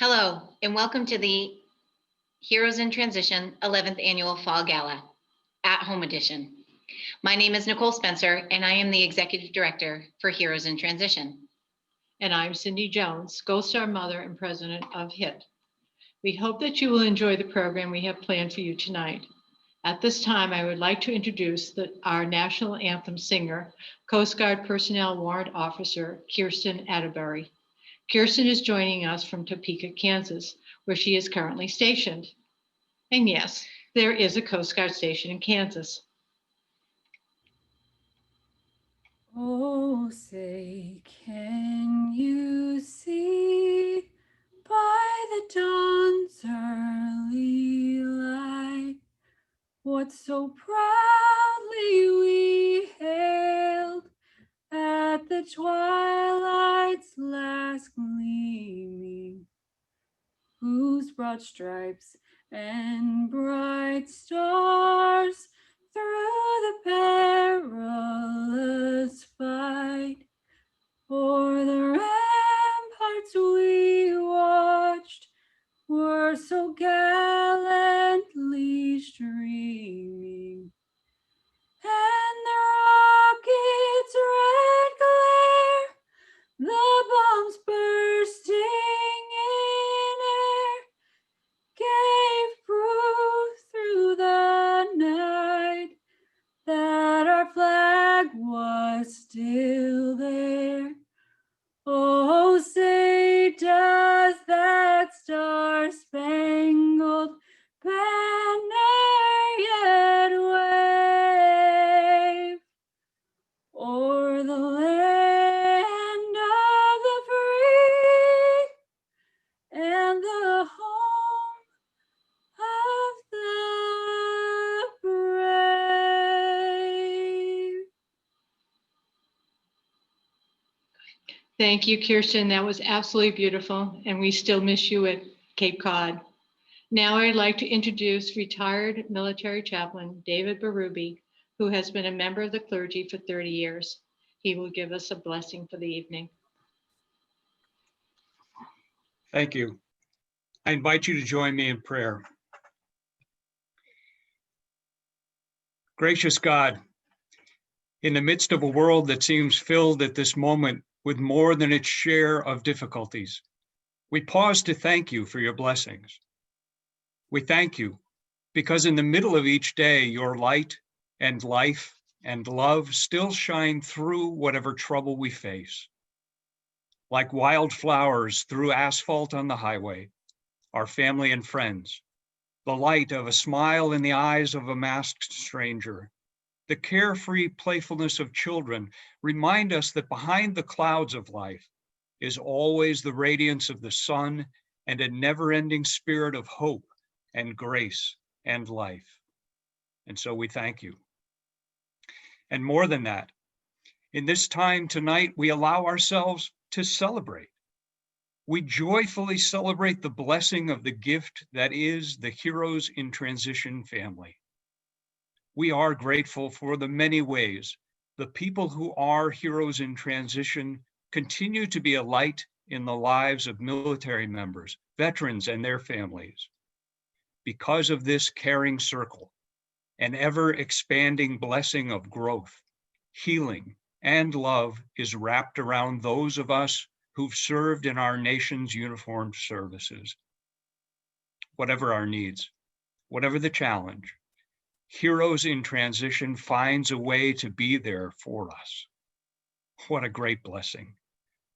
Hello, and welcome to the Heroes in Transition 11th Annual Fall Gala, at Home Edition. My name is Nicole Spencer, and I am the Executive Director for Heroes in Transition. And I'm Cyndy Jones, Gold Star Mother and President of HIT. We hope that you will enjoy the program we have planned for you tonight. At this time, I would like to introduce our National Anthem singer, Coast Guard Personnel Warrant Officer, Kirsten Atteberry. Kirsten is joining us from Topeka, Kansas, where she is currently stationed. And yes, there is a Coast Guard station in Kansas. Oh, say, can you see by the dawn's early light what so proudly we hailed at the twilight's last gleaming, whose broad stripes and bright stars through the perilous fight o'er the ramparts we watched were so gallantly streaming, and the rocket's red glare, the bombs bursting in air, gave proof through the night that our flag was still there. Oh, say, does that star-spangled banner yet wave o'er the land of the free and the home of the brave? Thank you, Kirsten. That was absolutely beautiful, and we still miss you at Cape Cod. Now I'd like to introduce retired military chaplain David Berube, who has been a member of the clergy for 30 years. He will give us a blessing for the evening. Thank you. I invite you to join me in prayer. Gracious God, in the midst of a world that seems filled at this moment with more than its share of difficulties, we pause to thank you for your blessings. We thank you because in the middle of each day, your light and life and love still shine through whatever trouble we face. Like wildflowers through asphalt on the highway, our family and friends, the light of a smile in the eyes of a masked stranger, the carefree playfulness of children remind us that behind the clouds of life is always the radiance of the sun and a never-ending spirit of hope and grace and life. And so we thank you. And more than that, in this time tonight, we allow ourselves to celebrate. We joyfully celebrate the blessing of the gift that is the Heroes in Transition family. We are grateful for the many ways the people who are heroes in transition continue to be a light in the lives of military members, veterans, and their families. Because of this caring circle, an ever-expanding blessing of growth, healing, and love is wrapped around those of us who've served in our nation's uniformed services. Whatever our needs, whatever the challenge, Heroes in Transition finds a way to be there for us. What a great blessing.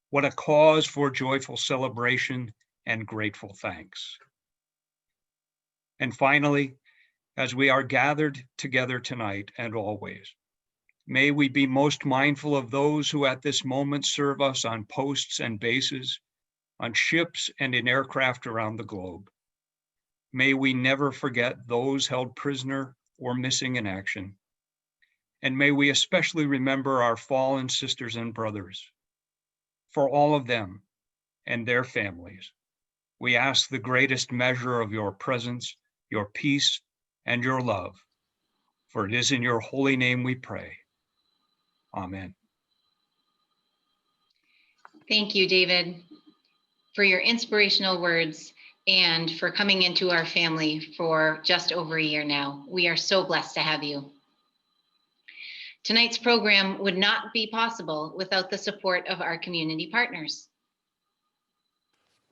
What a cause for joyful celebration and grateful thanks. And finally, as we are gathered together tonight and always, may we be most mindful of those who at this moment serve us on posts and bases, on ships and in aircraft around the globe. May we never forget those held prisoner or missing in action. And may we especially remember our fallen sisters and brothers. For all of them and their families, we ask the greatest measure of your presence, your peace, and your love. For it is in your holy name we pray. Amen. Thank you, David. for your inspirational words, and for coming into our family for just over a year now. We are so blessed to have you. Tonight's program would not be possible without the support of our community partners.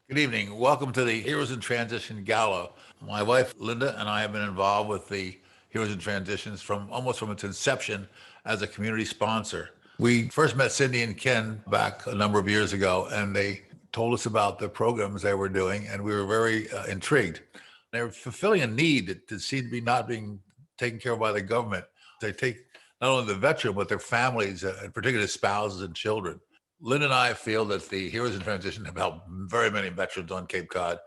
Good evening. Welcome to the Heroes in Transition Gala. My wife, Linda, and I have been involved with the Heroes in Transitions almost from its inception as a community sponsor. We first met Cyndy and Ken back a number of years ago, and they told us about the programs they were doing, and we were very intrigued. They were fulfilling a need that seemed to be not being taken care of by the government. They take not only the veteran, but their families, and particularly spouses and children. Lynn and I feel that the Heroes in Transition have helped very many veterans on Cape Cod,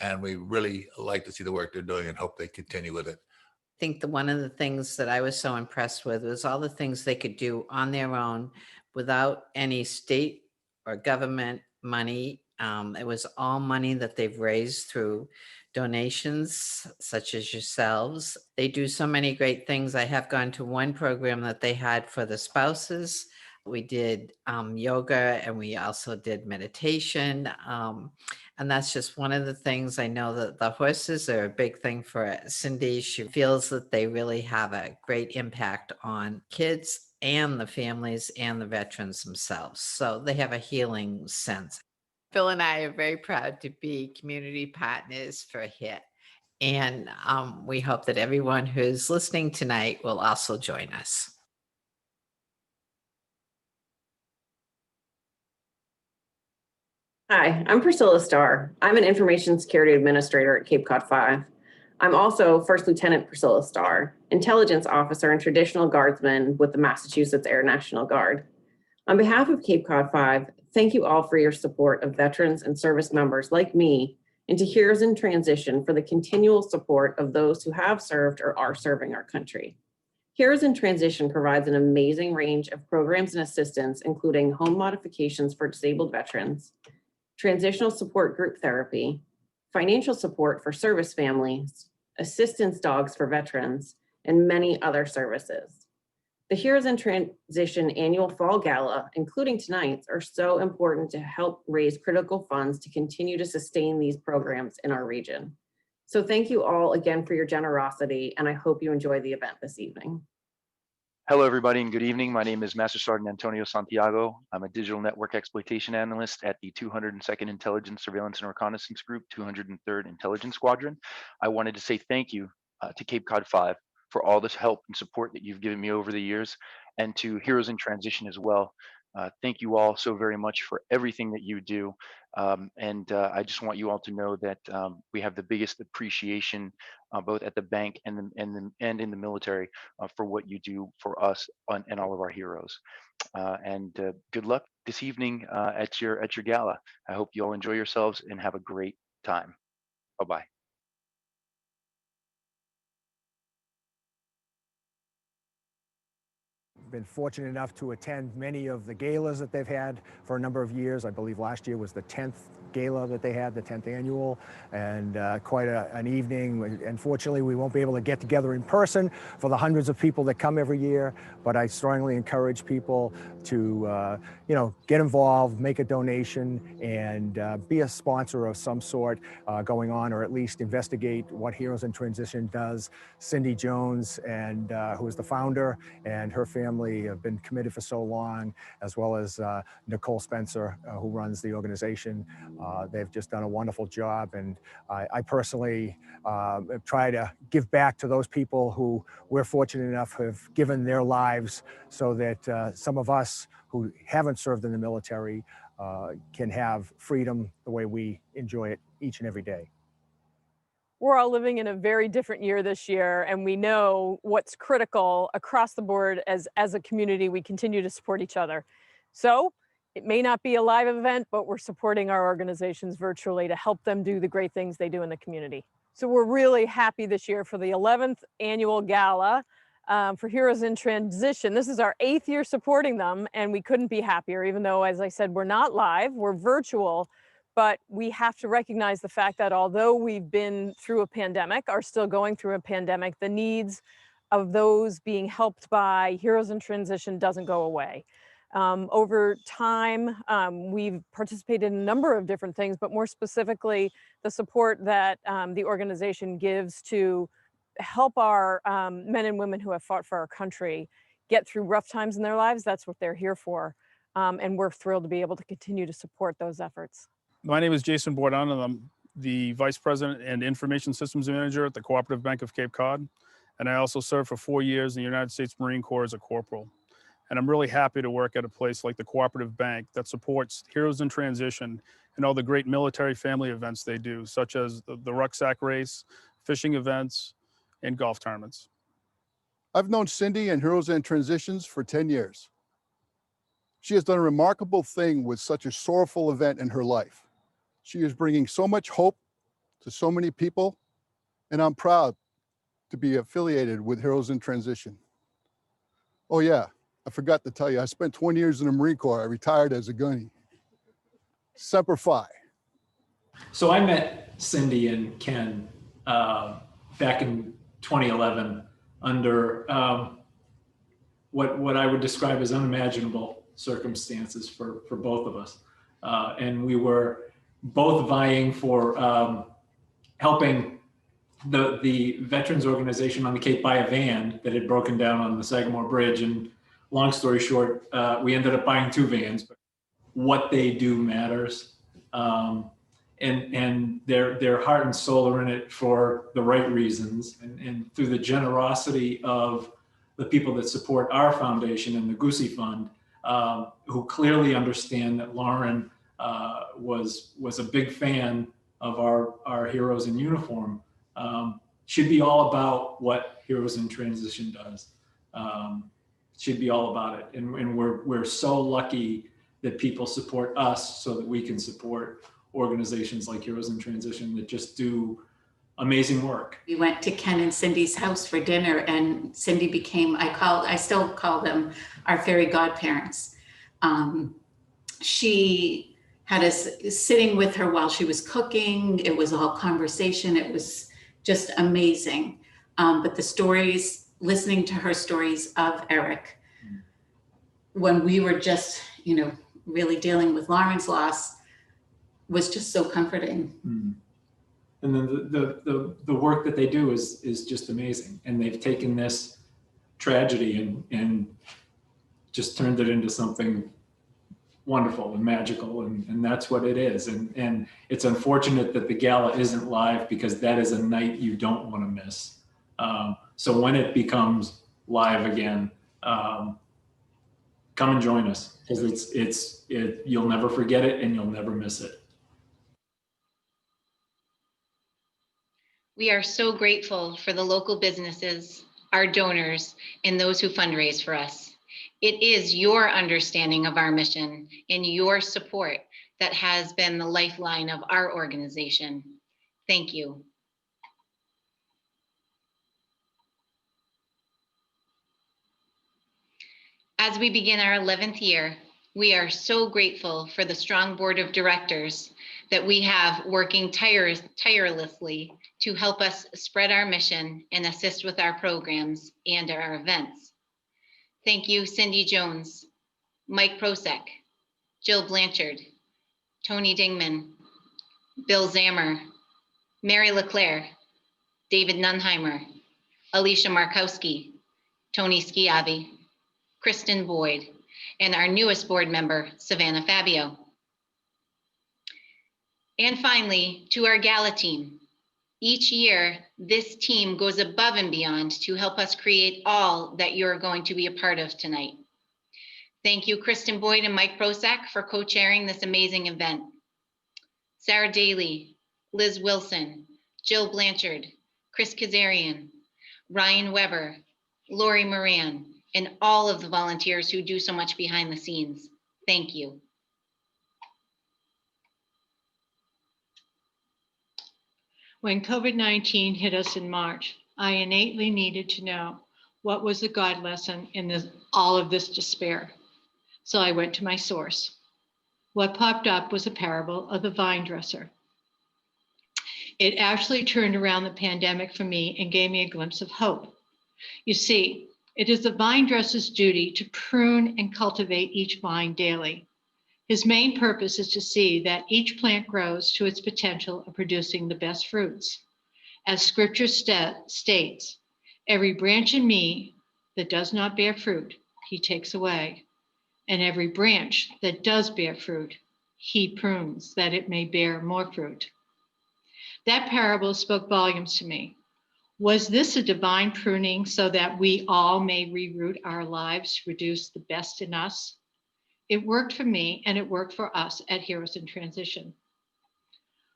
and we really like to see the work they're doing and hope they continue with it. I think one of the things that I was so impressed with was all the things they could do on their own without any state or government money. It was all money that they've raised through donations such as yourselves. They do so many great things. I have gone to one program that they had for the spouses. We did yoga, and we also did meditation. And that's just one of the things. I know that the horses are a big thing for Cyndy. She feels that they really have a great impact on kids and the families and the veterans themselves. So they have a healing sense. Phil and I are very proud to be community partners for HIT. And we hope that everyone who's listening tonight will also join us. Hi, I'm Priscilla Starr. I'm an Information Security Administrator at Cape Cod 5. I'm also First Lieutenant Priscilla Starr, Intelligence Officer and Traditional Guardsman with the Massachusetts Air National Guard. On behalf of Cape Cod 5, thank you all for your support of veterans and service members like me into Heroes in Transition for the continual support of those who have served or are serving our country. Heroes in Transition provides an amazing range of programs and assistance, including home modifications for disabled veterans, transitional support group therapy, financial support for service families, assistance dogs for veterans, and many other services. The Heroes in Transition Annual Fall Gala, including tonight's, are so important to help raise critical funds to continue to sustain these programs in our region. So thank you all again for your generosity, and I hope you enjoy the event this evening. Hello, everybody, and good evening. My name is Master Sergeant Antonio Santiago. I'm a digital network exploitation analyst at the 202nd Intelligence, Surveillance, and Reconnaissance Group, 203rd Intelligence Squadron. I wanted to say thank you to Cape Cod 5 for all this help and support that you've given me over the years, and to Heroes in Transition as well. Thank you all so very much for everything that you do. I just want you all to know that we have the biggest appreciation both at the bank and in the military for what you do for us and all of our heroes. Good luck this evening at your gala. I hope you all enjoy yourselves and have a great time. Bye-bye. Been fortunate enough to attend many of the galas that they've had for a number of years. I believe last year was the 10th gala that they had, the 10th annual, and quite an evening. Unfortunately, we won't be able to get together in person for the hundreds of people that come every year, but I strongly encourage people to get involved, make a donation, and be a sponsor of some sort going on, or at least investigate what Heroes in Transition does. Cyndy Jones, and who is the founder, and her family have been committed for so long, as well as Nicole Spencer, who runs the organization. They've just done a wonderful job, and I personally try to give back to those people who we're fortunate enough have given their lives so that some of us who haven't served in the military can have freedom the way we enjoy it each and every day. We're all living in a very different year this year, and we know what's critical across the board as a community. We continue to support each other. So it may not be a live event, but we're supporting our organizations virtually to help them do the great things they do in the community. So we're really happy this year for the 11th annual gala for Heroes in Transition. This is our 8th year supporting them, and we couldn't be happier, even though, as I said, we're not live, we're virtual. But we have to recognize the fact that although we've been through a pandemic, are still going through a pandemic, the needs of those being helped by Heroes in Transition doesn't go away. Over time, we've participated in a number of different things, but more specifically, the support that the organization gives to help our men and women who have fought for our country get through rough times in their lives. That's what they're here for. And we're thrilled to be able to continue to support those efforts. My name is Jason Bordon, and I'm the Vice President and Information Systems Manager at the Cooperative Bank of Cape Cod. And I also served for 4 years in the United States Marine Corps as a corporal. And I'm really happy to work at a place like the Cooperative Bank that supports Heroes in Transition and all the great military family events they do, such as the rucksack race, fishing events, and golf tournaments. I've known Cyndy and Heroes in Transitions for 10 years. She has done a remarkable thing with such a sorrowful event in her life. She is bringing so much hope to so many people, and I'm proud to be affiliated with Heroes in Transition. Oh yeah, I forgot to tell you, I spent 20 years in the Marine Corps. I retired as a gunny. Semper Fi. So I met Cyndy and Ken back in 2011 under what I would describe as unimaginable circumstances for both of us. And we were both vying for helping the veterans organization on the Cape by a van that had broken down on the Sagamore Bridge. And long story short, we ended up buying 2 vans. But what they do matters. And their heart and soul are in it for the right reasons. And through the generosity of the people that support our foundation and the Goosey Fund, who clearly understand that Lauren was a big fan of our Heroes in Uniform, should be all about what Heroes in Transition does. Should be all about it. And we're so lucky that people support us so that we can support organizations like Heroes in Transition that just do amazing work. We went to Ken and Cyndy's house for dinner, and Cyndy became, I still call them our fairy godparents. She had us sitting with her while she was cooking. It was all conversation. It was just amazing. But the stories, listening to her stories of Eric, when we were just, really dealing with Lauren's loss, was just so comforting. Mm. And then the work that they do is just amazing. And they've taken this tragedy and just turned it into something wonderful and magical. And that's what it is. And it's unfortunate that the gala isn't live, because that is a night you don't want to miss. So when it becomes live again, come and join us, because you'll never forget it and you'll never miss it. We are so grateful for the local businesses, our donors, and those who fundraise for us. It is your understanding of our mission and your support that has been the lifeline of our organization. Thank you. As we begin our 11th year, we are so grateful for the strong board of directors that we have working tirelessly to help us spread our mission and assist with our programs and our events. Thank you, Cyndy Jones, Mike Prosek, Jill Blanchard, Tony Dingman, Bill Zammer, Mary LeClaire, David Nunheimer, Alicia Markowski, Tony Schiavi, Kristen Boyd, and our newest board member, Savannah Fabio. And finally, to our gala team. Each year, this team goes above and beyond to help us create all that you're going to be a part of tonight. Thank you, Kristen Boyd and Mike Prosek, for co-chairing this amazing event. Sarah Daly, Liz Wilson, Jill Blanchard, Chris Kazarian, Ryan Weber, Lori Moran, and all of the volunteers who do so much behind the scenes. Thank you. When COVID-19 hit us in March, I innately needed to know what was the God lesson in all of this despair. So I went to my source. What popped up was a parable of the vine dresser. It actually turned around the pandemic for me and gave me a glimpse of hope. You see, It is the vine dresser's duty to prune and cultivate each vine daily. His main purpose is to see that each plant grows to its potential of producing the best fruits. As scripture states, every branch in me that does not bear fruit, he takes away. And every branch that does bear fruit, he prunes that it may bear more fruit. That parable spoke volumes to me. Was this a divine pruning so that we all may reroute our lives to produce the best in us? It worked for me and it worked for us at Heroes in Transition.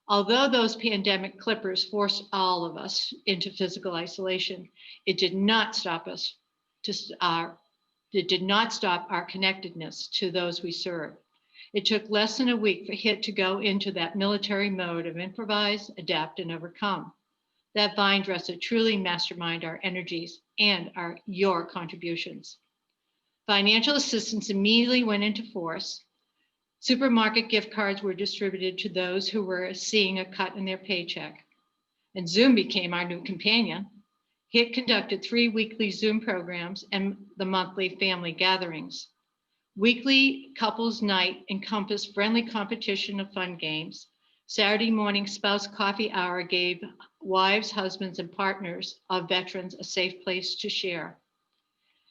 Although those pandemic clippers forced all of us into physical isolation, it did not stop us it did not stop our connectedness to those we serve. It took less than a week for HIT to go into that military mode of improvise, adapt, and overcome. That vine dresser truly masterminded our energies and your contributions. Financial assistance immediately went into force. Supermarket gift cards were distributed to those who were seeing a cut in their paycheck. And Zoom became our new companion. HIT conducted 3 weekly Zoom programs and the monthly family gatherings. Weekly couples night encompassed friendly competition of fun games. Saturday morning spouse coffee hour gave wives, husbands, and partners of veterans a safe place to share.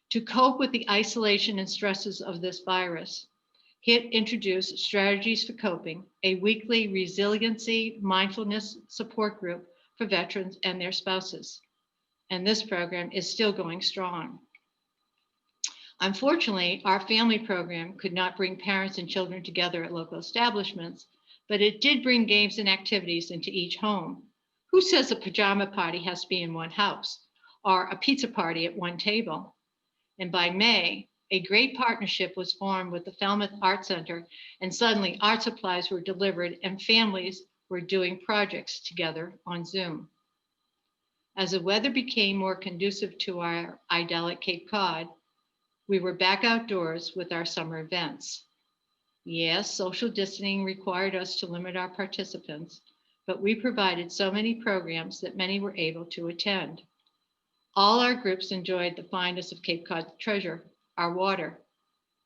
To cope with the isolation and stresses of this virus, HIT introduced Strategies for Coping, a weekly resiliency mindfulness support group for veterans and their spouses. And this program is still going strong. Unfortunately, our family program could not bring parents and children together at local establishments, but it did bring games and activities into each home. Who says a pajama party has to be in one house or a pizza party at one table? And by May, a great partnership was formed with the Falmouth Art Center, and suddenly art supplies were delivered and families were doing projects together on Zoom. As the weather became more conducive to our idyllic Cape Cod, we were back outdoors with our summer events. Yes, social distancing required us to limit our participants, but we provided so many programs that many were able to attend. All our groups enjoyed the finest of Cape Cod treasure, our water.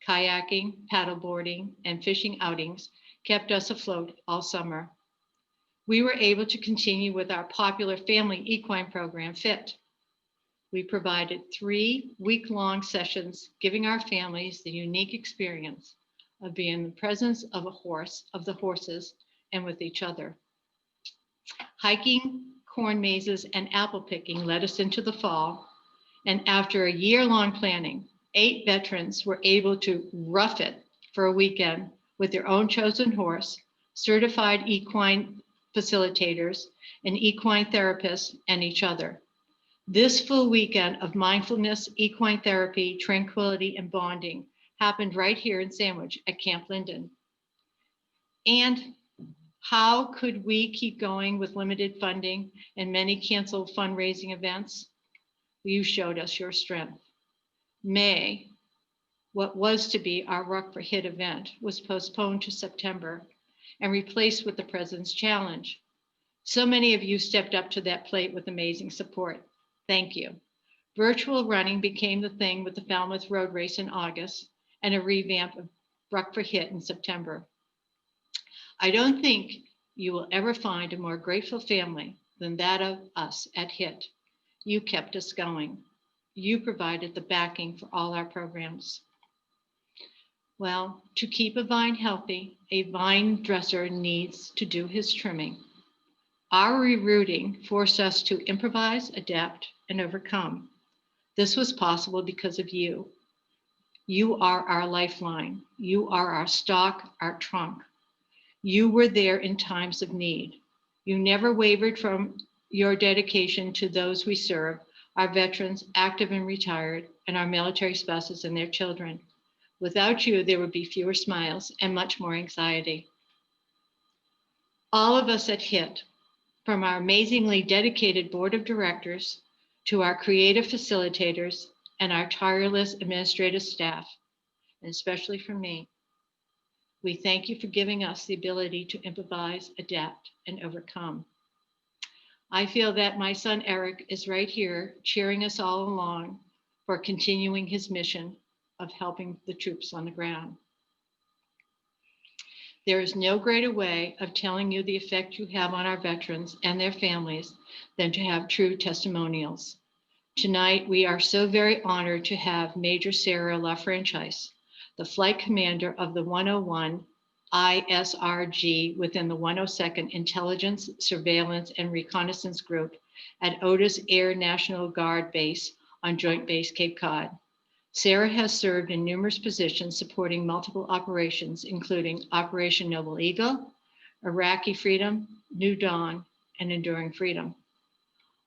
Kayaking, paddleboarding, and fishing outings kept us afloat all summer. We were able to continue with our popular family equine program, FIT. We provided 3 week-long sessions, giving our families the unique experience of being in the presence of the horses, and with each other. Hiking, corn mazes, and apple picking led us into the fall, and after a year-long planning, 8 veterans were able to rough it for a weekend with their own chosen horse, certified equine facilitators, and equine therapists, and each other. This full weekend of mindfulness, equine therapy, tranquility, and bonding happened right here in Sandwich at Camp Linden. And how could we keep going with limited funding and many canceled fundraising events? You showed us your strength. May, what was to be our Rock for HIT event, was postponed to September and replaced with the President's Challenge. So many of you stepped up to that plate with amazing support. Thank you. Virtual running became the thing with the Falmouth Road Race in August and a revamp of Rock for HIT in September. I don't think you will ever find a more grateful family than that of us at HIT. You kept us going. You provided the backing for all our programs. Well, to keep a vine healthy, a vine dresser needs to do his trimming. Our rerouting forced us to improvise, adapt, and overcome. This was possible because of you. You are our lifeline. You are our stock, our trunk. You were there in times of need. You never wavered from your dedication to those we serve, our veterans, active and retired, and our military spouses and their children. Without you, there would be fewer smiles and much more anxiety. All of us at HIT, from our amazingly dedicated board of directors to our creative facilitators and our tireless administrative staff, and especially for me, we thank you for giving us the ability to improvise, adapt, and overcome. I feel that my son Eric is right here cheering us all along for continuing his mission of helping the troops on the ground. There is no greater way of telling you the effect you have on our veterans and their families than to have true testimonials. Tonight, we are so very honored to have Major Sara LaFranchise, the flight commander of the 101 ISRG within the 102nd Intelligence, Surveillance, and Reconnaissance Group at Otis Air National Guard Base on Joint Base Cape Cod. Sara has served in numerous positions supporting multiple operations, including Operation Noble Eagle, Iraqi Freedom, New Dawn, and Enduring Freedom.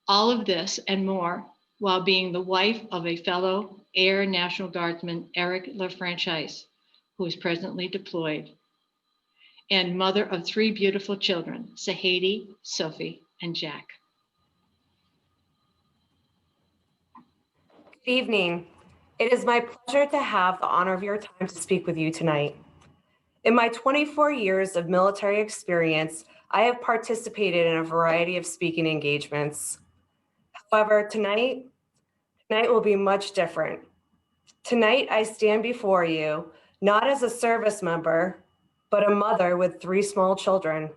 All of this and more while being the wife of a fellow Air National Guardsman, Eric LaFranchise, who is presently deployed, and mother of 3 beautiful children, Sahedi, Sophie, and Jack. Good evening. It is my pleasure to have the honor of your time to speak with you tonight. In my 24 years of military experience, I have participated in a variety of speaking engagements. However, tonight will be much different. Tonight, I stand before you, not as a service member, but a mother with 3 small children.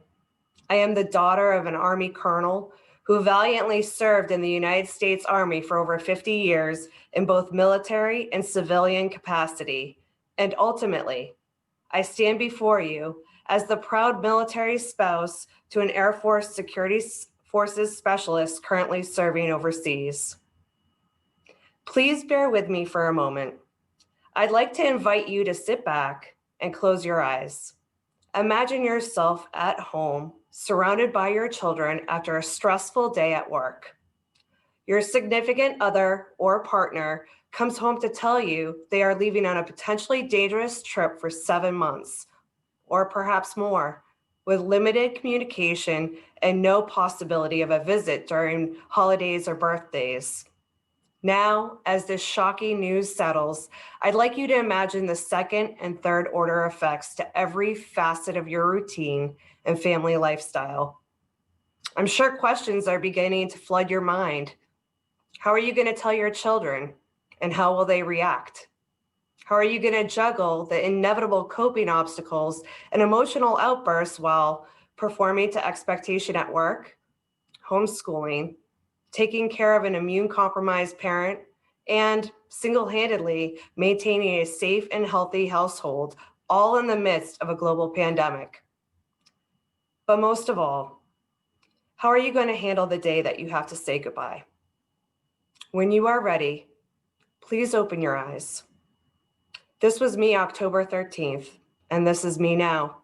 I am the daughter of an Army colonel who valiantly served in the United States Army for over 50 years in both military and civilian capacity. And ultimately, I stand before you as the proud military spouse to an Air Force Security Forces specialist currently serving overseas. Please bear with me for a moment. I'd like to invite you to sit back and close your eyes. Imagine yourself at home, surrounded by your children after a stressful day at work. Your significant other or partner comes home to tell you they are leaving on a potentially dangerous trip for 7 months, or perhaps more, with limited communication and no possibility of a visit during holidays or birthdays. Now, as this shocking news settles, I'd like you to imagine the second and third order effects to every facet of your routine and family lifestyle. I'm sure questions are beginning to flood your mind. How are you going to tell your children, and how will they react? How are you going to juggle the inevitable coping obstacles and emotional outbursts while performing to expectation at work, homeschooling, taking care of an immune-compromised parent, and single-handedly maintaining a safe and healthy household, all in the midst of a global pandemic? But most of all, how are you going to handle the day that you have to say goodbye? When you are ready, please open your eyes. This was me October 13th, and this is me now.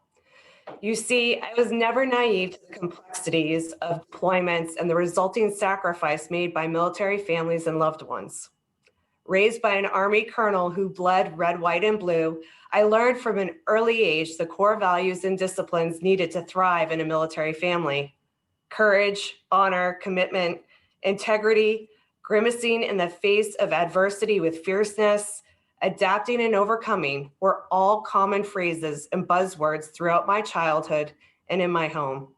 You see, I was never naive to the complexities of deployments and the resulting sacrifice made by military families and loved ones. Raised by an Army colonel who bled red, white, and blue, I learned from an early age the core values and disciplines needed to thrive in a military family: courage, honor, commitment, integrity, grimacing in the face of adversity with fierceness, adapting and overcoming were all common phrases and buzzwords throughout my childhood and in my home.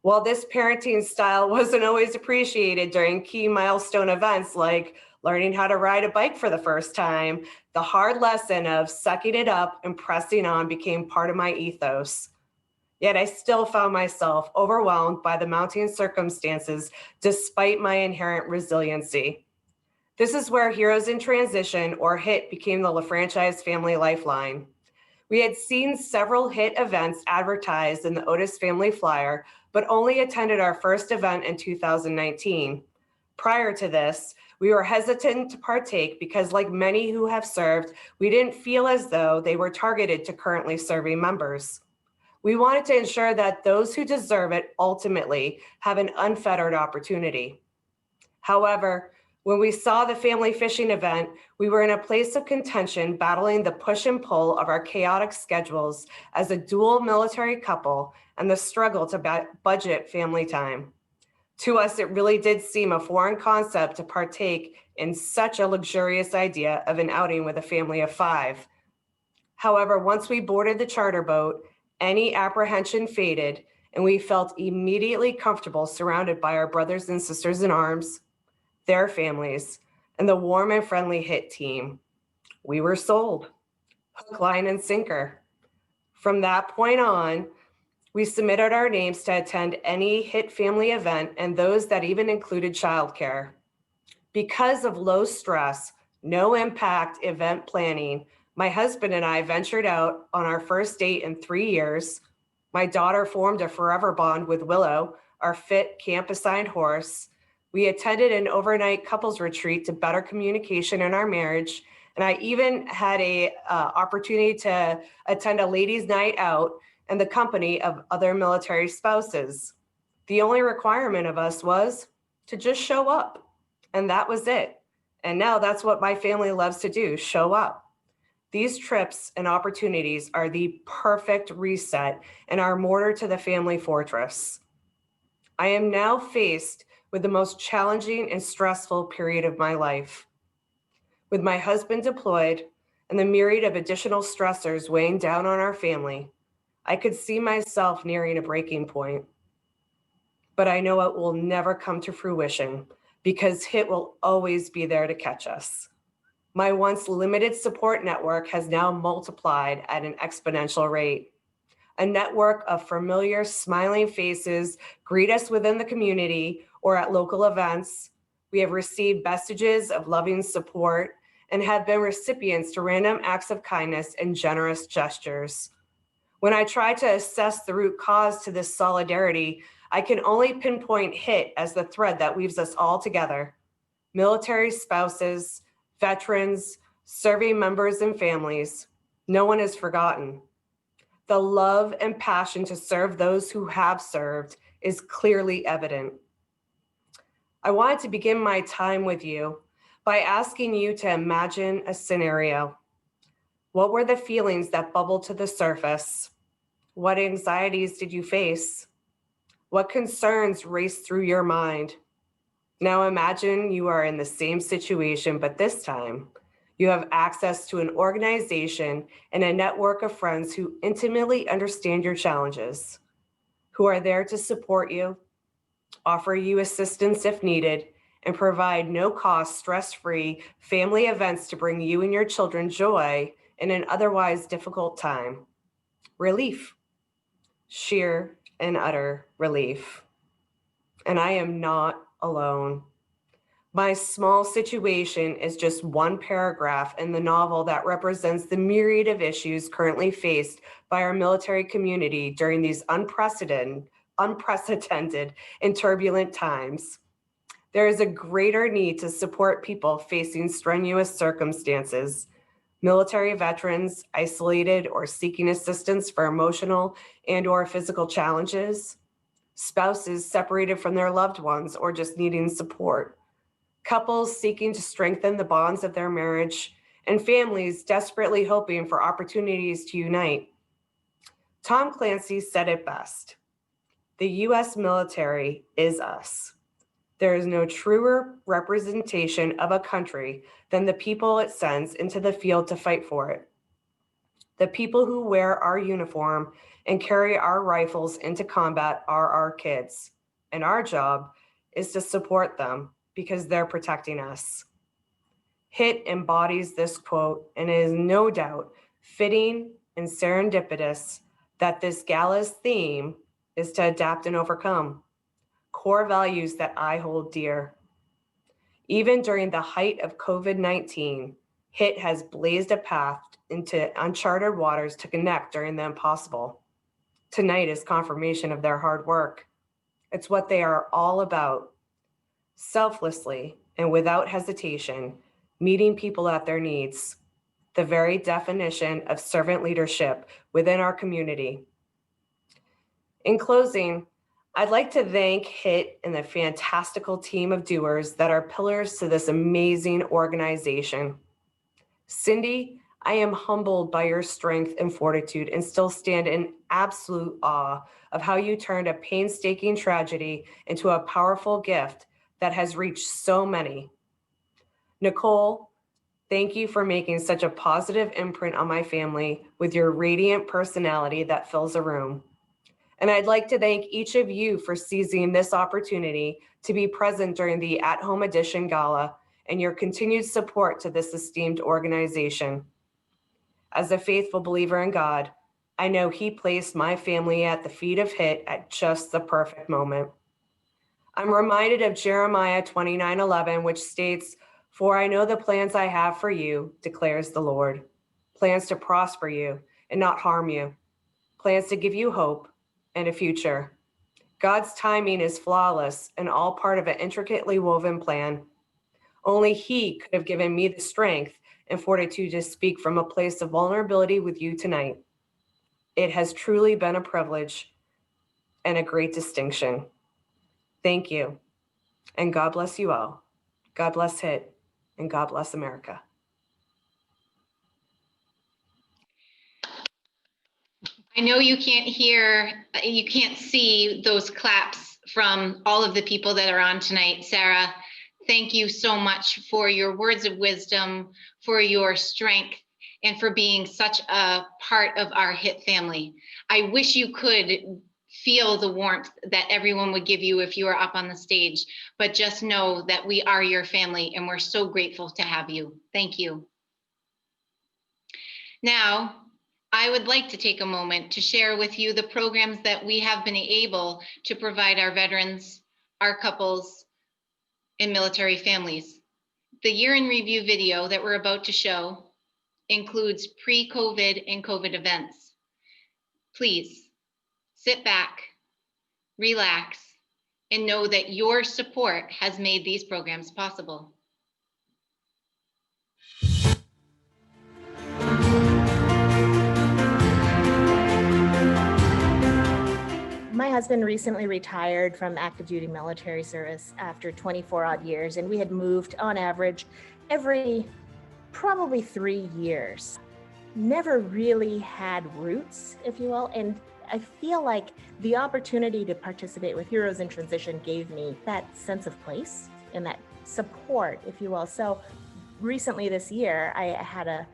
While this parenting style wasn't always appreciated during key milestone events like learning how to ride a bike for the first time, the hard lesson of sucking it up and pressing on became part of my ethos. Yet I still found myself overwhelmed by the mounting circumstances despite my inherent resiliency. This is where Heroes in Transition, or HIT, became the LaFranchise family lifeline. We had seen several HIT events advertised in the Otis family flyer, but only attended our first event in 2019. Prior to this, we were hesitant to partake because, like many who have served, we didn't feel as though they were targeted to currently serving members. We wanted to ensure that those who deserve it ultimately have an unfettered opportunity. However, when we saw the family fishing event, we were in a place of contention, battling the push and pull of our chaotic schedules as a dual military couple and the struggle to budget family time. To us, it really did seem a foreign concept to partake in such a luxurious idea of an outing with a family of 5. However, once we boarded the charter boat, any apprehension faded, and we felt immediately comfortable surrounded by our brothers and sisters in arms, their families, and the warm and friendly HIT team. We were sold, hook, line, and sinker. From that point on, we submitted our names to attend any HIT family event and those that even included childcare. Because of low stress, no impact event planning, my husband and I ventured out on our first date in 3 years. My daughter formed a forever bond with Willow, our fit camp-assigned horse. We attended an overnight couples retreat to better communication in our marriage. And I even had a opportunity to attend a ladies' night out in the company of other military spouses. The only requirement of us was to just show up. And that was it. And now that's what my family loves to do, show up. These trips and opportunities are the perfect reset and our mortar to the family fortress. I am now faced with the most challenging and stressful period of my life. With my husband deployed and the myriad of additional stressors weighing down on our family, I could see myself nearing a breaking point. But I know it will never come to fruition because HIT will always be there to catch us. My once limited support network has now multiplied at an exponential rate. A network of familiar, smiling faces greet us within the community or at local events. We have received vestiges of loving support and have been recipients to random acts of kindness and generous gestures. When I try to assess the root cause to this solidarity, I can only pinpoint HIT as the thread that weaves us all together. Military spouses, veterans, serving members and families, no one is forgotten. The love and passion to serve those who have served is clearly evident. I wanted to begin my time with you by asking you to imagine a scenario. What were the feelings that bubbled to the surface? What anxieties did you face? What concerns raced through your mind? Now imagine you are in the same situation, but this time you have access to an organization and a network of friends who intimately understand your challenges, who are there to support you, offer you assistance if needed, and provide no-cost, stress-free family events to bring you and your children joy in an otherwise difficult time. Relief, sheer and utter relief. And I am not alone. My small situation is just one paragraph in the novel that represents the myriad of issues currently faced by our military community during these unprecedented and turbulent times. There is a greater need to support people facing strenuous circumstances, military veterans isolated or seeking assistance for emotional and/or physical challenges, spouses separated from their loved ones or just needing support, couples seeking to strengthen the bonds of their marriage, and families desperately hoping for opportunities to unite. Tom Clancy said it best. The U.S. military is us. There is no truer representation of a country than the people it sends into the field to fight for it. The people who wear our uniform and carry our rifles into combat are our kids, and our job is to support them because they're protecting us. HIT embodies this quote, and it is no doubt fitting and serendipitous that this gala's theme is to adapt and overcome, core values that I hold dear. Even during the height of COVID-19, HIT has blazed a path into uncharted waters to connect during the impossible. Tonight is confirmation of their hard work. It's what they are all about. Selflessly and without hesitation, meeting people at their needs, the very definition of servant leadership within our community. In closing, I'd like to thank HIT and the fantastical team of doers that are pillars to this amazing organization. Cyndy, I am humbled by your strength and fortitude and still stand in absolute awe of how you turned a painstaking tragedy into a powerful gift that has reached so many. Nicole, thank you for making such a positive imprint on my family with your radiant personality that fills a room. And I'd like to thank each of you for seizing this opportunity to be present during the At Home Edition Gala and your continued support to this esteemed organization. As a faithful believer in God, I know He placed my family at the feet of HIT at just the perfect moment. I'm reminded of Jeremiah 29:11, which states, "For I know the plans I have for you, declares the Lord, plans to prosper you and not harm you, plans to give you hope and a future." God's timing is flawless and all part of an intricately woven plan. Only He could have given me the strength and fortitude to speak from a place of vulnerability with you tonight. It has truly been a privilege and a great distinction. Thank you, and God bless you all. God bless HIT, and God bless America. I know you can't see those claps from all of the people that are on tonight. Sarah, thank you so much for your words of wisdom, for your strength, and for being such a part of our HIT family. I wish you could feel the warmth that everyone would give you if you were up on the stage, but just know that we are your family and we're so grateful to have you. Thank you. Now, I would like to take a moment to share with you the programs that we have been able to provide our veterans, our couples, and military families. The year in review video that we're about to show includes pre-COVID and COVID events. Please sit back, relax, and know that your support has made these programs possible. My husband recently retired from active duty military service after 24 odd years, and we had moved on average every probably 3 years. Never really had roots, if you will, and I feel like the opportunity to participate with Heroes in Transition gave me that sense of place and that support, if you will. So recently this year, I had a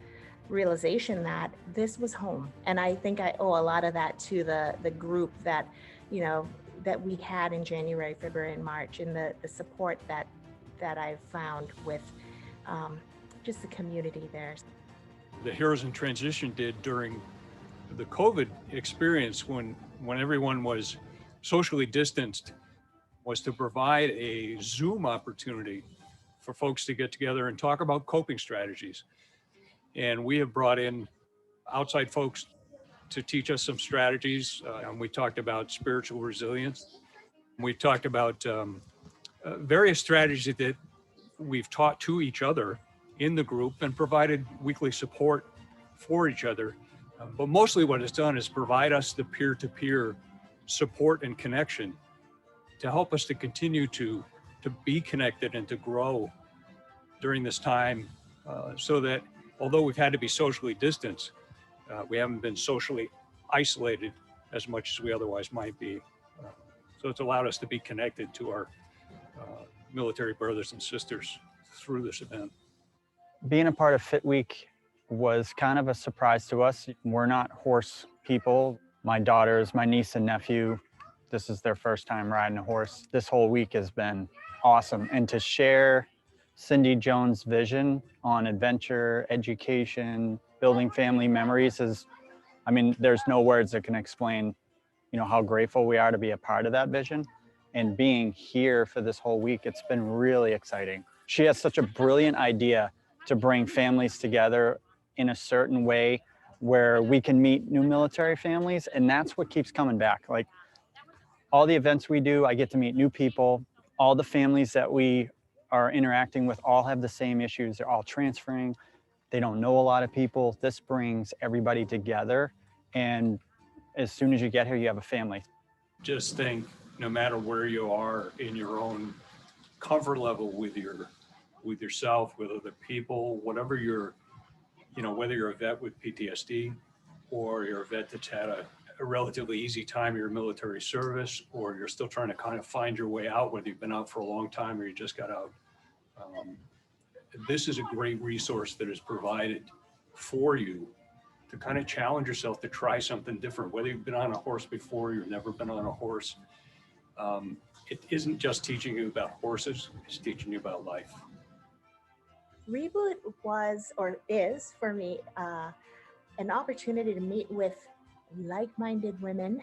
realization that this was home. And I think I owe a lot of that to the group that, that we had in January, February, and March, and the support that I've found with just the community there. The Heroes in Transition did during the COVID experience when everyone was socially distanced was to provide a Zoom opportunity for folks to get together and talk about coping strategies. And we have brought in outside folks to teach us some strategies. And we talked about spiritual resilience. We talked about various strategies that we've taught to each other in the group and provided weekly support for each other. But mostly what it's done is provide us the peer-to-peer support and connection to help us to continue to be connected and to grow during this time, so that although we've had to be socially distanced, we haven't been socially isolated as much as we otherwise might be. So it's allowed us to be connected to our military brothers and sisters through this event. Being a part of Fit Week was kind of a surprise to us. We're not horse people. My daughters, my niece and nephew, this is their first time riding a horse. This whole week has been awesome. And to share Cyndy Jones' vision on adventure, education, building family memories there's no words that can explain, how grateful we are to be a part of that vision. And being here for this whole week, it's been really exciting. She has such a brilliant idea to bring families together in a certain way where we can meet new military families. And that's what keeps coming back. Like all the events we do, I get to meet new people. All the families that we are interacting with all have the same issues. They're all transferring. They don't know a lot of people. This brings everybody together. And as soon as you get here, you have a family. Just think, no matter where you are in your own comfort level with yourself, with other people, whatever whether you're a vet with PTSD or you're a vet that's had a relatively easy time in your military service, or you're still trying to kind of find your way out, whether you've been out for a long time or you just got out. This is a great resource that is provided for you to kind of challenge yourself to try something different, whether you've been on a horse before, you've never been on a horse. It isn't just teaching you about horses, it's teaching you about life. Reboot was, or is for me, an opportunity to meet with like-minded women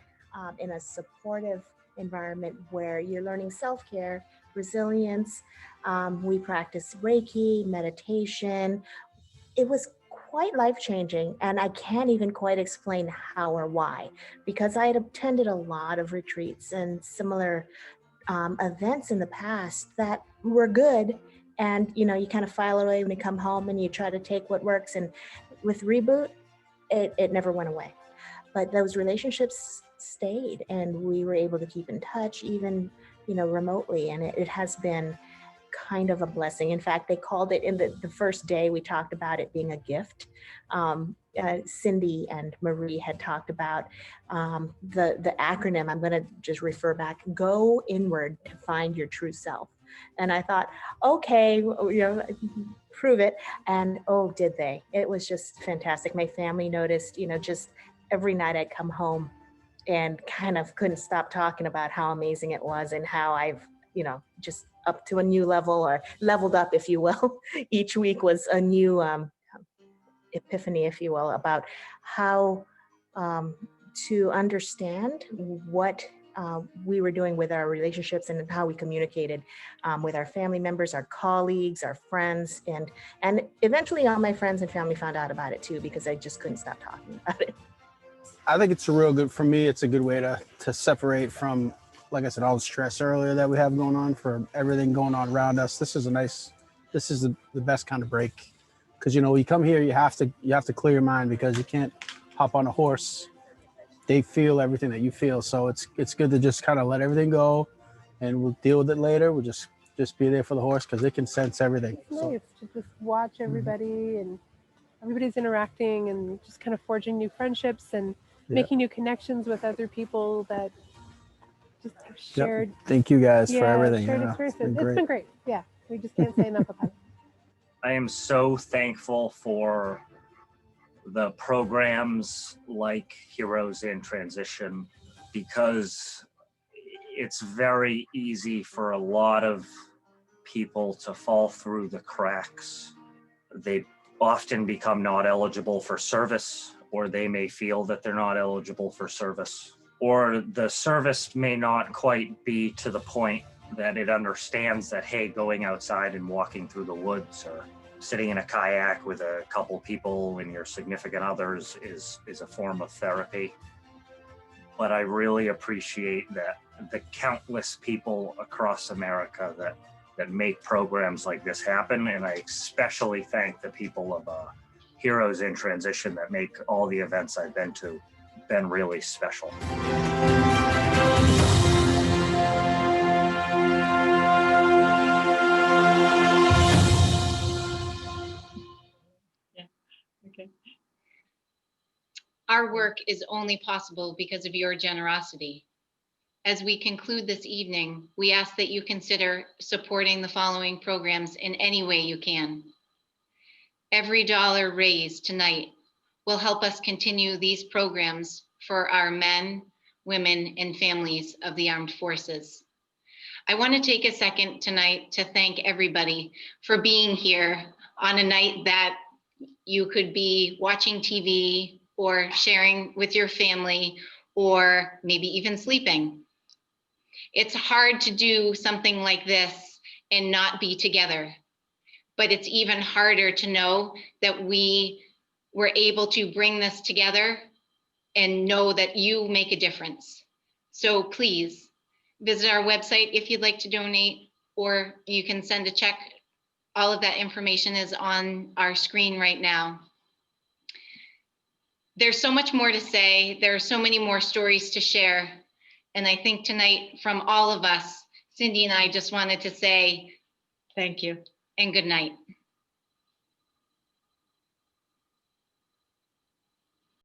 in a supportive environment where you're learning self-care, resilience. We practice Reiki, meditation. It was quite life-changing, and I can't even quite explain how or why, because I had attended a lot of retreats and similar events in the past that were good. And, you know, you kind of file it away when you come home and you try to take what works. And with Reboot, it never went away. But those relationships stayed, and we were able to keep in touch, even, you know, remotely. And it has been kind of a blessing. In fact, they called it in the first day we talked about it being a gift. Cyndy and Marie had talked about the acronym. I'm going to just refer back: go inward to find your true self. And I thought, okay, you know, prove it. And oh, did they? It was just fantastic. My family noticed, you know, just every night I'd come home and kind of couldn't stop talking about how amazing it was and how I've, you know, just up to a new level, or leveled up, if you will. Each week was a new epiphany, if you will, about how to understand what we were doing with our relationships and how we communicated with our family members, our colleagues, our friends, and eventually all my friends and family found out about it too, because I just couldn't stop talking about it. I think it's a real good, for me, it's a good way to separate from, like I said, all the stress earlier that we have going on, for everything going on around us. This is the best kind of break. Because, you know, you come here, you have to clear your mind, because you can't hop on a horse. They feel everything that you feel. So it's good to just kind of let everything go, and we'll deal with it later. We'll just be there for the horse, because it can sense everything. It's nice to just watch everybody, and everybody's interacting and just kind of forging new friendships and making new connections with other people that just have shared. Yep. Thank you guys for everything. Shared experiences. It's been great. Yeah, we just can't say enough about it. I am so thankful for the programs like Heroes in Transition, because it's very easy for a lot of people to fall through the cracks. They often become not eligible for service, or they may feel that they're not eligible for service, or the service may not quite be to the point that it understands that, hey, going outside and walking through the woods, or sitting in a kayak with a couple people and your significant others is a form of therapy. But I really appreciate that the countless people across America that make programs like this happen. And I especially thank the people of Heroes in Transition that make all the events I've been to been really special. Our work is only possible because of your generosity. As we conclude this evening, we ask that you consider supporting the following programs in any way you can. Every dollar raised tonight will help us continue these programs for our men, women, and families of the armed forces. I want to take a second tonight to thank everybody for being here on a night that you could be watching TV or sharing with your family, or maybe even sleeping. It's hard to do something like this and not be together, but it's even harder to know that we were able to bring this together and know that you make a difference. So please visit our website if you'd like to donate, or you can send a check. All of that information is on our screen right now. There's so much more to say. There are so many more stories to share. And I think tonight, from all of us, Cyndy and I just wanted to say thank you and good night.